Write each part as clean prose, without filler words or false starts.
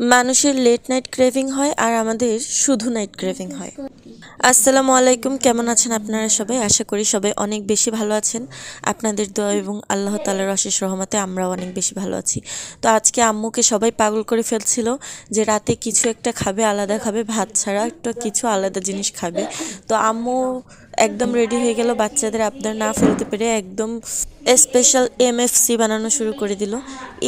মানুষের late night craving হয় আর আমাদের শুধু নাইট ক্রেভিং হয়। আসসালামু আলাইকুম, কেমন আছেন আপনারা সবাই? আশা করি সবাই অনেক বেশি ভালো আছেন। আপনাদের দোয়া এবং আল্লাহ তাআলার অশেষ রহমতে আমরাও অনেক বেশি ভালো আছি। তো আজকে আম্মুকে সবাই পাগল করে ফেলছিল যে রাতে কিছু একটা খাবে, আলাদা খাবে, ভাত ছাড়া একটা কিছু আলাদা জিনিস খাবে। তো আম্মু একদম রেডি হয়ে গেল, বাচ্চাদের আবদার না ফেলতে পেরে একদম স্পেশাল এমএফসি বানানো শুরু করে দিল।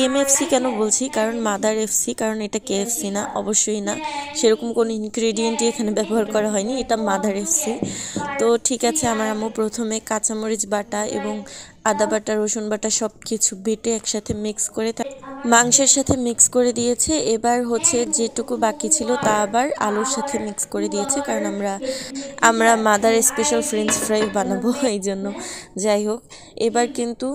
এমএফসি কেন বলছি? কারণ মাদার এফসি, কারণ এটা কেএফসি না, অবশ্যই না, সেরকম কোনো ইনগ্রেডিয়েন্টই এখানে ব্যবহার করা হয়নি, এটা মাদার এফসি। তো ঠিক আছে, আমার আম্মু প্রথমে কাঁচামরিচ বাটা এবং আদা বাটা, রসুন বাটা সব কিছু বেটে একসাথে মিক্স করে মাংসের সাথে মিক্স করে দিয়েছে। এবার হচ্ছে যেটুকু বাকি ছিল তা আবার আলুর সাথে মিক্স করে দিয়েছে, কারণ আমরা মাদার স্পেশাল ফ্রেঞ্চ ফ্রাই বানাবো এই জন্য। যাই হোক, এবার কিন্তু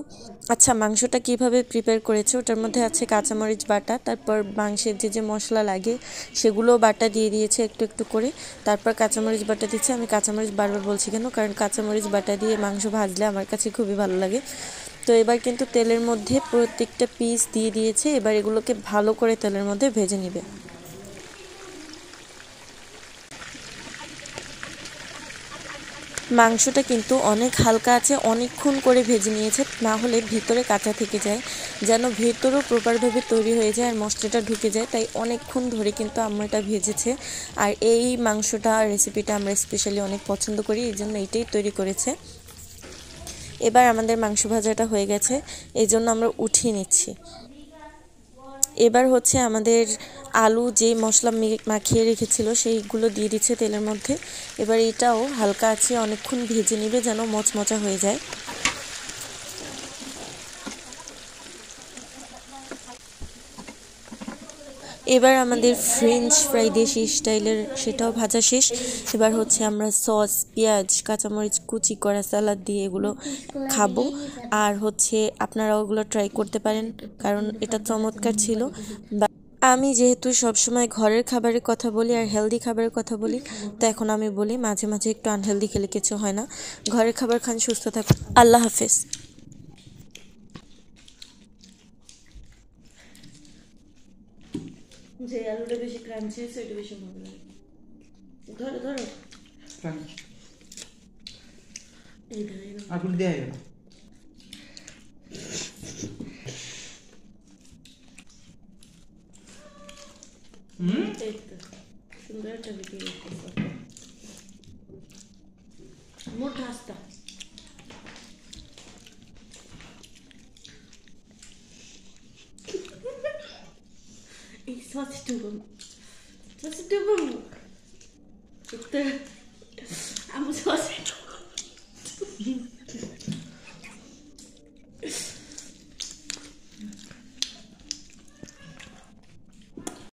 আচ্ছা, মাংসটা কিভাবে প্রিপেয়ার করেছে? ওটার মধ্যে আছে কাঁচামরিচ বাটা, তারপর মাংসের যে মশলা লাগে সেগুলোও বাটা দিয়ে দিয়েছে একটু একটু করে, তারপর কাঁচামরিচ বাটা দিচ্ছে। আমি কাঁচামরিচ বারবার বলছি কেন? কারণ কাঁচামরিচ বাটা দিয়ে মাংস ভাজলে আমার কাছে খুবই ভালো লাগে। তো এবার কিন্তু তেলের মধ্যে প্রত্যেকটা পিস দিয়ে দিয়েছে। এবার এগুলোকে ভালো করে তেলের মধ্যে ভেজে নেবে। মাংসটা কিন্তু অনেক হালকা আছে, অনেকক্ষণ করে ভেজে নিয়েছে, না হলে ভিতরে কাঁচা থেকে যায়, যেন ভেতরও প্রপারভাবে তৈরি হয়ে যায় আর মশলাটা ঢুকে যায়। তাই অনেকক্ষণ ধরে কিন্তু আম্মু এটা ভেজেছে। আর এই মাংসটা রেসিপিটা আমরা স্পেশালি অনেক পছন্দ করি, এই জন্য এইটাই তৈরি করেছে। এবার আমাদের মাংস ভাজাটা হয়ে গেছে, এই জন্য আমরা উঠিয়ে নিচ্ছি। এবার হচ্ছে আমাদের আলু যে মশলা মাখিয়ে রেখেছিল সেইগুলো দিয়ে দিচ্ছে তেলের মধ্যে। এবার এটাও হালকা আছে অনেকক্ষণ ভেজে নেবে যেন মচমচা হয়ে যায়। এবার আমাদের ফ্রেঞ্চ ফ্রাই দেশি স্টাইলের সেটাও ভাজা শেষ। এবার হচ্ছে আমরা সস, পেঁয়াজ, কাঁচামরিচ কুচি করা, সালাদ দিয়ে এগুলো খাবো। আর হচ্ছে আপনারা ওগুলো ট্রাই করতে পারেন, কারণ এটা চমৎকার ছিল। আমি যেহেতু সবসময় ঘরের খাবারের কথা বলি আর হেলদি খাবারের কথা বলি, তো এখন আমি বলি মাঝে মাঝে একটু আনহেলদি খেলে কিছু হয় না। ঘরের খাবার খান, সুস্থ থাকুন। আল্লাহ হাফেজ। যে আলুটা বেশি ক্রাঞ্চি আছে ওইটা বেশি ভালো লাগে। ধরো ধরো আগুন দেয় সুন্দর একটা ভিডিও মোটা আস্তা এই সসটুকু আমি সস